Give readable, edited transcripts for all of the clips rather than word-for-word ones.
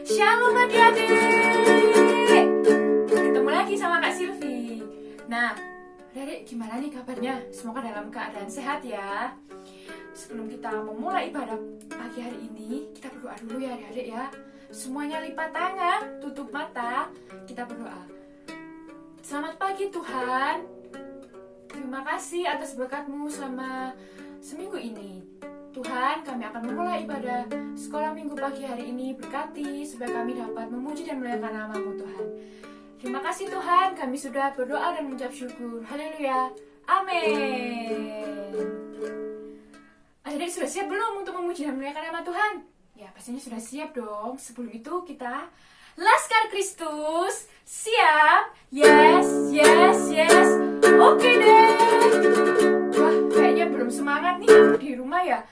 Shalom adik-adik. Ketemu lagi sama Kak Silvi. Nah, adik-adik gimana nih kabarnya? Semoga dalam keadaan sehat ya. Sebelum kita memulai ibadah pagi hari ini, kita berdoa dulu ya adik-adik ya. Semuanya lipat tangan, tutup mata, kita berdoa. Selamat pagi Tuhan. Terima kasih atas berkat-Mu selama seminggu ini. Tuhan, kami akan memulai ibadah sekolah minggu pagi hari ini. Berkati supaya kami dapat memuji dan memuliakan nama-Mu Tuhan. Terima kasih Tuhan, kami sudah berdoa dan mengucap syukur. Haleluya. Amin. Adik-adik sudah siap belum untuk memuji dan memuliakan nama Tuhan? Ya, pastinya sudah siap dong. Sebelum itu kita Laskar Kristus. Siap? Yes, yes, yes. Oke deh. Wah, kayaknya belum semangat nih di rumah ya.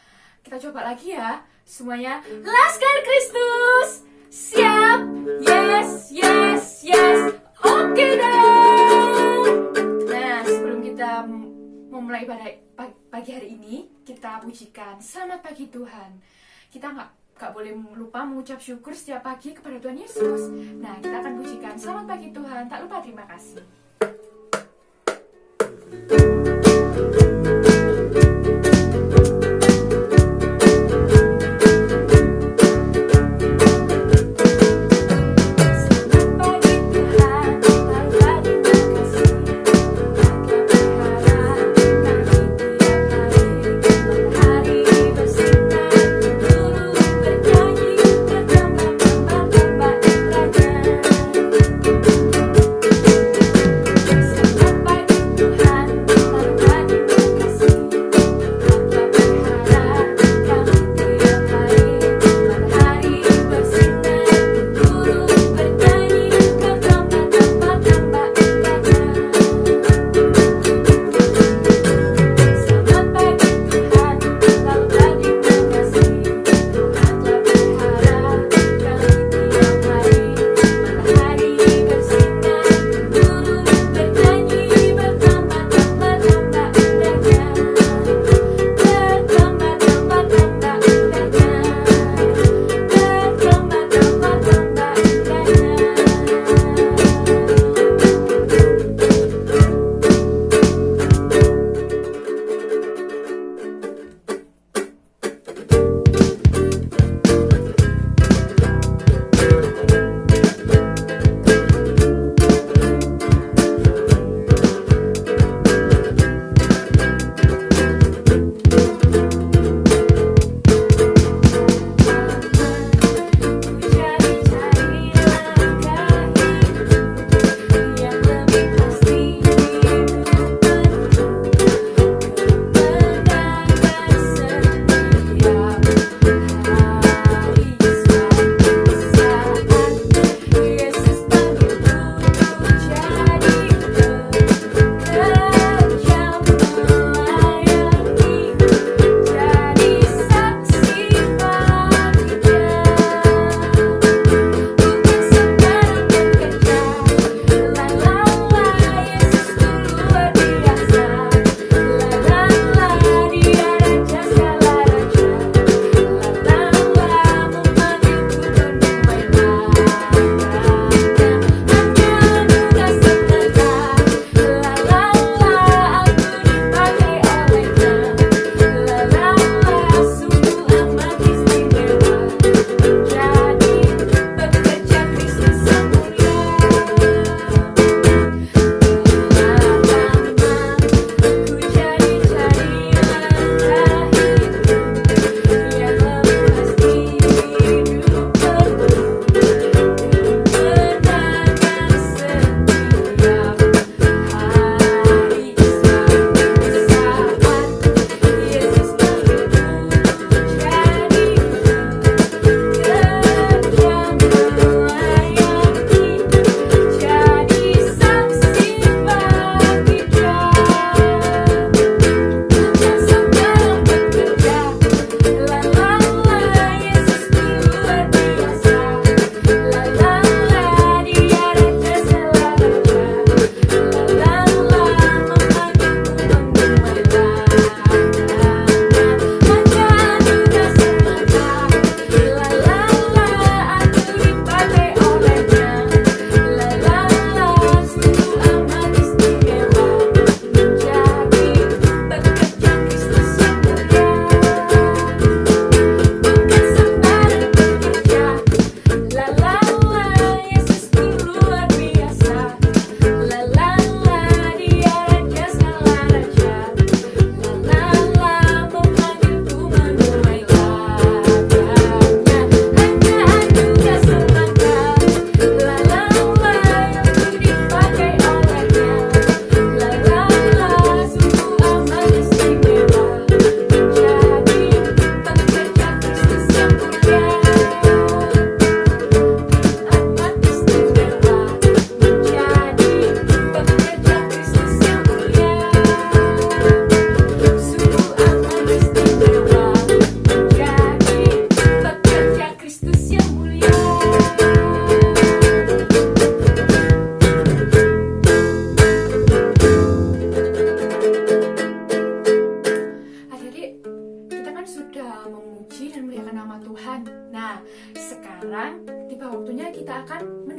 Kita coba lagi ya. Semuanya Laskar Kristus. Siap? Yes, yes, yes. Oke deh. Nah, sebelum kita memulai ibadah pagi hari ini, kita pujikan Selamat Pagi Tuhan. Kita nggak boleh lupa mengucap syukur setiap pagi kepada Tuhan Yesus. Nah, kita akan pujikan Selamat Pagi Tuhan. Tak lupa terima kasih. Tuhan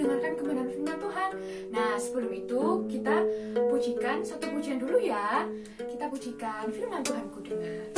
mendengarkan kebenaran firman Tuhan. Nah, sebelum itu kita pujikan satu pujian dulu ya. Kita pujikan firman Tuhan ku dengar.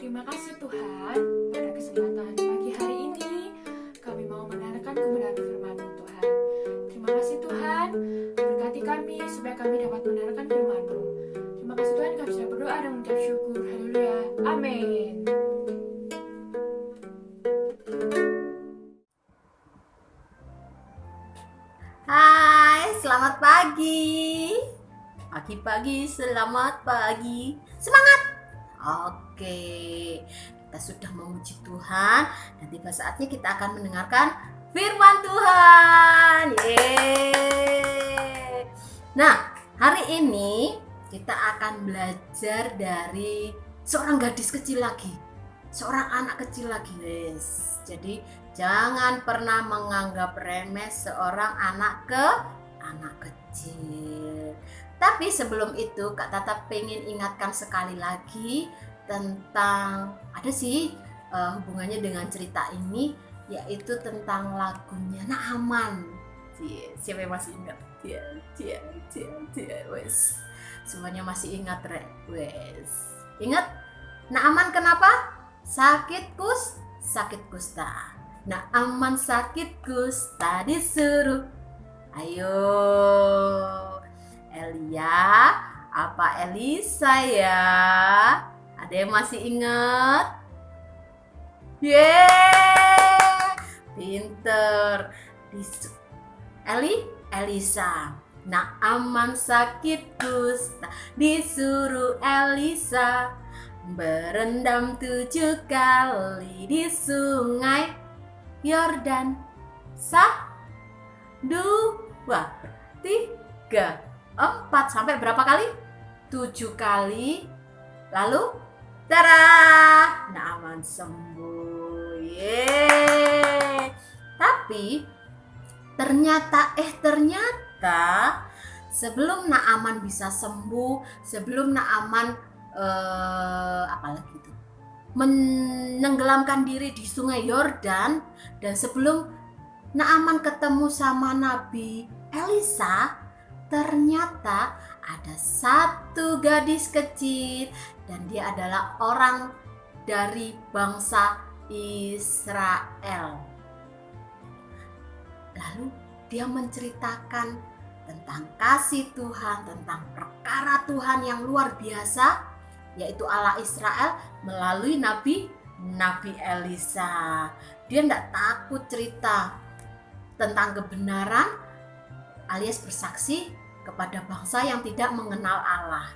Terima kasih Tuhan, pada kesempatan pagi hari ini kami mau mendengarkan kebenaran firman-Mu Tuhan. Terima kasih Tuhan, berkati kami supaya kami dapat mendengarkan firman-Mu. Terima kasih Tuhan, kami sudah berdoa dan mengucap syukur. Haleluya. Amin. Hai, selamat pagi. Pagi-pagi, selamat pagi. Semangat. Oke, kita sudah memuji Tuhan dan tiba saatnya kita akan mendengarkan firman Tuhan. Yeay. Nah, hari ini kita akan belajar dari seorang gadis kecil lagi, seorang anak kecil lagi, guys. Jadi jangan pernah menganggap remeh seorang anak kecil. Tapi sebelum itu Kak Tata pengen ingatkan sekali lagi tentang hubungannya dengan cerita ini, yaitu tentang lagunya Naaman. Siapa yang masih ingat? Wes. Semuanya masih ingat, wes. Ingat Naaman kenapa? Sakit kusta. Naaman sakit kusta disuruh. Ayo, Elia apa Elisa ya? Ada yang masih ingat? Yeay, pinter. Elisa. Naaman sakit kusta disuruh Elisa berendam 7 kali di sungai Yordan. 1, 2, 3, 4 sampai berapa kali? 7 kali. Lalu tada, Naaman sembuh. Yeay. Tapi ternyata sebelum Naaman bisa sembuh, sebelum Naaman menenggelamkan diri di sungai Yordan, dan sebelum Naaman ketemu sama Nabi Elisa, ternyata ada satu gadis kecil dan dia adalah orang dari bangsa Israel. Lalu dia menceritakan tentang kasih Tuhan, tentang perkara Tuhan yang luar biasa, yaitu Allah Israel melalui Nabi Nabi Elisa. Dia tidak takut cerita tentang kebenaran alias bersaksi kepada bangsa yang tidak mengenal Allah.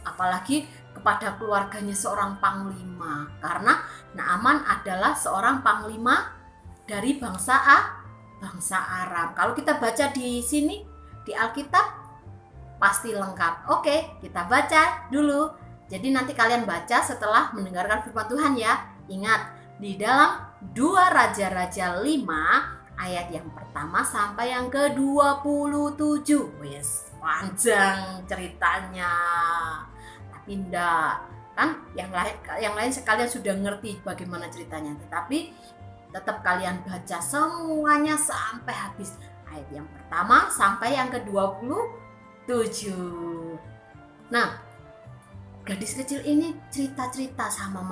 Apalagi kepada keluarganya seorang panglima. Karena Naaman adalah seorang panglima dari bangsa Arab. Kalau kita baca di sini, di Alkitab, pasti lengkap. Oke, kita baca dulu. Jadi nanti kalian baca setelah mendengarkan firman Tuhan ya. Ingat, di dalam 2 Raja-Raja 5 ayat yang pertama sampai yang ke-27. Wes, panjang ceritanya. Tapi enggak, kan yang lain sekalian sudah ngerti bagaimana ceritanya. Tetapi tetap kalian baca semuanya sampai habis. Ayat yang pertama sampai yang ke-27. Nah, gadis kecil ini cerita-cerita sama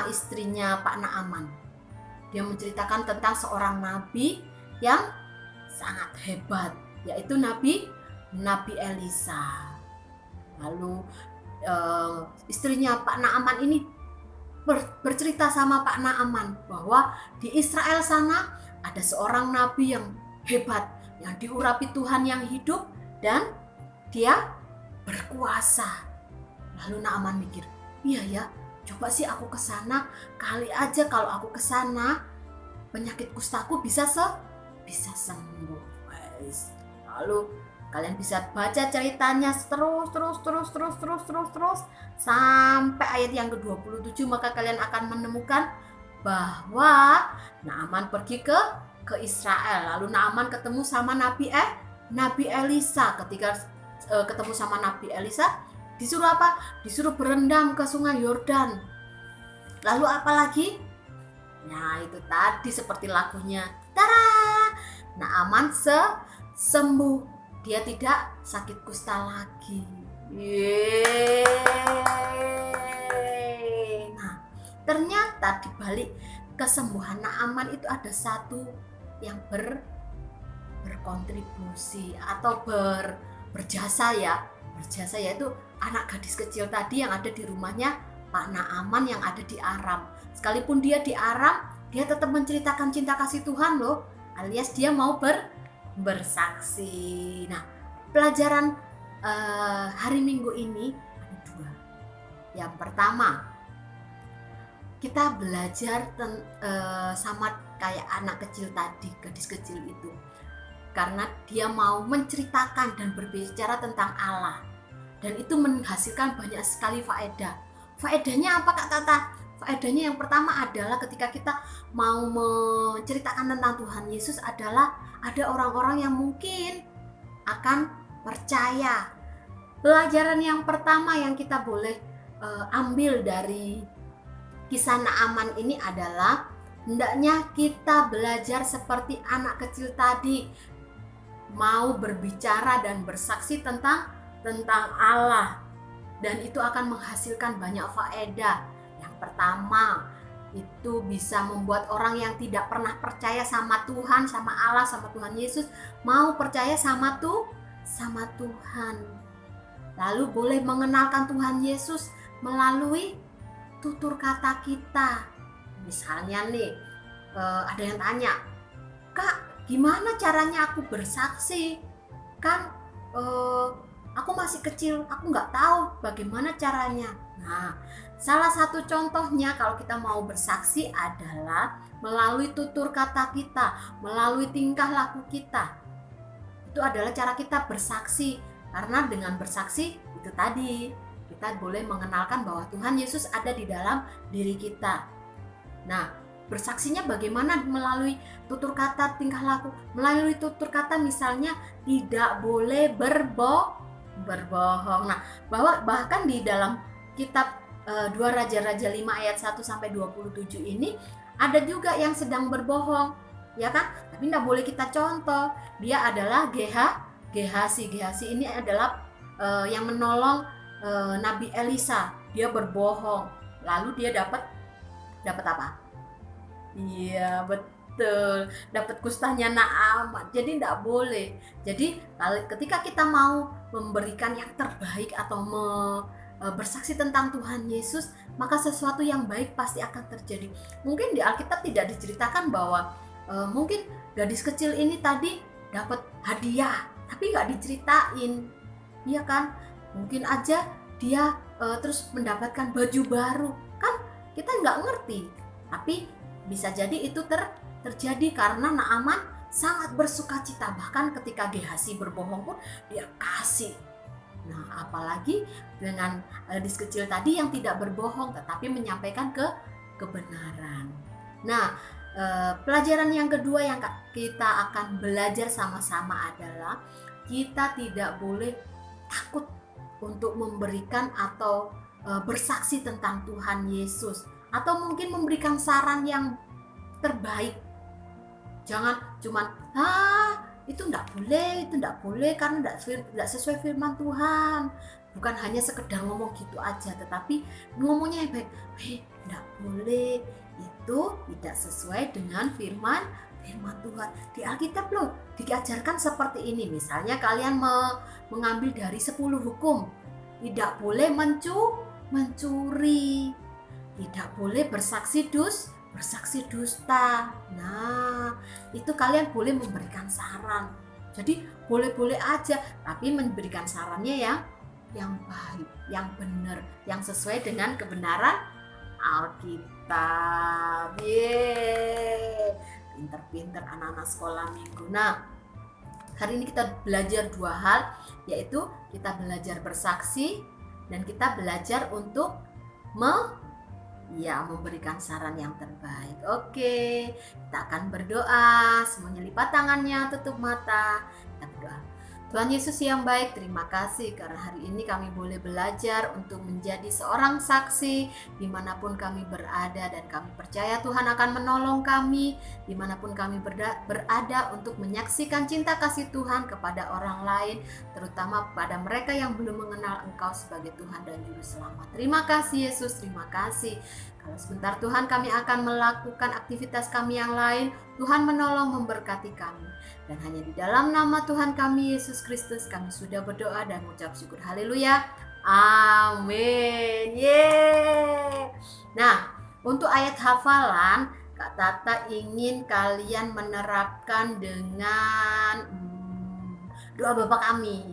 istrinya Pak Naaman. Dia menceritakan tentang seorang nabi yang sangat hebat, yaitu Nabi Elisa. Lalu istrinya Pak Naaman ini bercerita sama Pak Naaman bahwa di Israel sana ada seorang nabi yang hebat, yang diurapi Tuhan yang hidup dan dia berkuasa. Lalu Naaman mikir, iya ya, coba sih aku kesana, kali aja kalau aku kesana penyakit kustaku bisa sembuh. Lalu kalian bisa baca ceritanya terus sampai ayat yang ke-27, maka kalian akan menemukan bahwa Naaman pergi ke Israel. Lalu Naaman ketemu sama Nabi Elisa. Ketika ketemu sama Nabi Elisa, disuruh apa? Disuruh berendam ke sungai Yordan. Lalu apa lagi? Nah, itu tadi seperti lagunya. Tara! Naaman sembuh. Dia tidak sakit kusta lagi. Yeay. Nah, ternyata di balik kesembuhan Naaman itu ada satu yang berkontribusi atau berjasa, yaitu anak gadis kecil tadi yang ada di rumahnya Pak Naaman yang ada di Aram. Sekalipun dia di Aram, dia tetap menceritakan cinta kasih Tuhan loh, alias dia mau bersaksi. Nah, pelajaran hari Minggu ini ada 2. Yang pertama, kita belajar sama kayak anak kecil tadi, gadis kecil itu. Karena dia mau menceritakan dan berbicara tentang Allah, dan itu menghasilkan banyak sekali faedah. Faedahnya apa Kak Tata? Faedahnya yang pertama adalah ketika kita mau menceritakan tentang Tuhan Yesus adalah ada orang-orang yang mungkin akan percaya. Pelajaran yang pertama yang kita boleh ambil dari kisah Naaman ini adalah hendaknya kita belajar seperti anak kecil tadi, mau berbicara dan bersaksi tentang Allah, dan itu akan menghasilkan banyak faedah. Yang pertama, itu bisa membuat orang yang tidak pernah percaya sama Tuhan, sama Allah, sama Tuhan Yesus, mau percaya sama Tuhan. Lalu boleh mengenalkan Tuhan Yesus melalui tutur kata kita. Misalnya nih, ada yang tanya, Kak, gimana caranya aku bersaksi? Kan aku masih kecil, aku nggak tahu bagaimana caranya. Nah, salah satu contohnya kalau kita mau bersaksi adalah melalui tutur kata kita, melalui tingkah laku kita. Itu adalah cara kita bersaksi. Karena dengan bersaksi itu tadi, kita boleh mengenalkan bahwa Tuhan Yesus ada di dalam diri kita. Nah, bersaksinya bagaimana? Melalui tutur kata, tingkah laku. Melalui tutur kata misalnya tidak boleh berbohong. Nah, bahkan di dalam kitab 2 Raja-Raja 5 ayat 1 sampai 27 ini ada juga yang sedang berbohong, ya kan? Tapi tidak boleh kita contoh. Dia adalah Gehasi. Gehasi ini adalah yang menolong Nabi Elisa. Dia berbohong. Lalu dia dapat apa? Iya, betul. Dapat kustanya Naaman. Jadi tidak boleh. Jadi ketika kita mau memberikan yang terbaik atau bersaksi tentang Tuhan Yesus, maka sesuatu yang baik pasti akan terjadi. Mungkin di Alkitab tidak diceritakan bahwa mungkin gadis kecil ini tadi dapat hadiah, tapi nggak diceritain, iya kan? Mungkin aja dia terus mendapatkan baju baru, kan kita nggak ngerti. Tapi bisa jadi itu terjadi karena Naaman sangat bersukacita, bahkan ketika Gehazi berbohong pun dia kasih. Nah, apalagi dengan gadis kecil tadi yang tidak berbohong tetapi menyampaikan kebenaran. Nah, pelajaran yang kedua yang kita akan belajar sama-sama adalah kita tidak boleh takut untuk memberikan atau bersaksi tentang Tuhan Yesus, atau mungkin memberikan saran yang terbaik. Jangan cuman itu enggak boleh karena enggak sesuai firman Tuhan. Bukan hanya sekedar ngomong gitu aja, tetapi ngomongnya yang baik. Enggak boleh, itu tidak sesuai dengan firman Tuhan. Di Alkitab loh diajarkan seperti ini. Misalnya kalian mengambil dari 10 hukum. Tidak boleh mencuri. Tidak boleh bersaksi dusta. Nah, itu kalian boleh memberikan saran. Jadi boleh-boleh aja, tapi memberikan sarannya yang baik, yang benar, yang sesuai dengan kebenaran Alkitab. Pinter-pinter anak-anak sekolah minggu. Nah, hari ini kita belajar 2 hal, yaitu kita belajar bersaksi dan kita belajar untuk memberikan saran yang terbaik. Oke, kita akan berdoa. Semuanya lipat tangannya, tutup mata. Kita berdoa. Tuhan Yesus yang baik, terima kasih karena hari ini kami boleh belajar untuk menjadi seorang saksi dimanapun kami berada, dan kami percaya Tuhan akan menolong kami dimanapun kami berada untuk menyaksikan cinta kasih Tuhan kepada orang lain, terutama kepada mereka yang belum mengenal Engkau sebagai Tuhan dan Juru Selamat. Terima kasih Yesus, terima kasih. Kalau sebentar Tuhan kami akan melakukan aktivitas kami yang lain, Tuhan menolong memberkati kami. Dan hanya di dalam nama Tuhan kami Yesus Kristus kami sudah berdoa dan mengucap syukur. Haleluya. Amin. Nah, untuk ayat hafalan Kak Tata ingin kalian menerapkan dengan doa Bapa kami.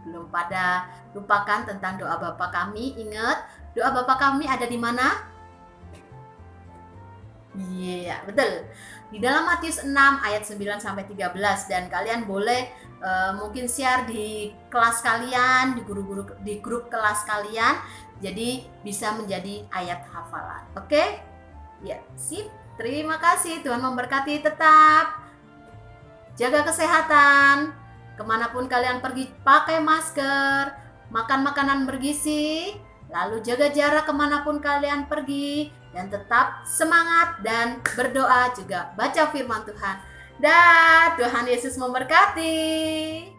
Belum pada lupakan tentang doa Bapa kami. Ingat, doa Bapa kami ada di mana? Betul. Di dalam Matius 6 ayat 9 sampai 13, dan kalian boleh mungkin share di kelas kalian, di grup kelas kalian, jadi bisa menjadi ayat hafalan. Oke? Sip. Terima kasih. Tuhan memberkati. Tetap jaga kesehatan. Kemanapun kalian pergi, pakai masker, makan makanan bergizi, lalu jaga jarak kemanapun kalian pergi, dan tetap semangat dan berdoa, juga baca firman Tuhan. Dan Tuhan Yesus memberkati.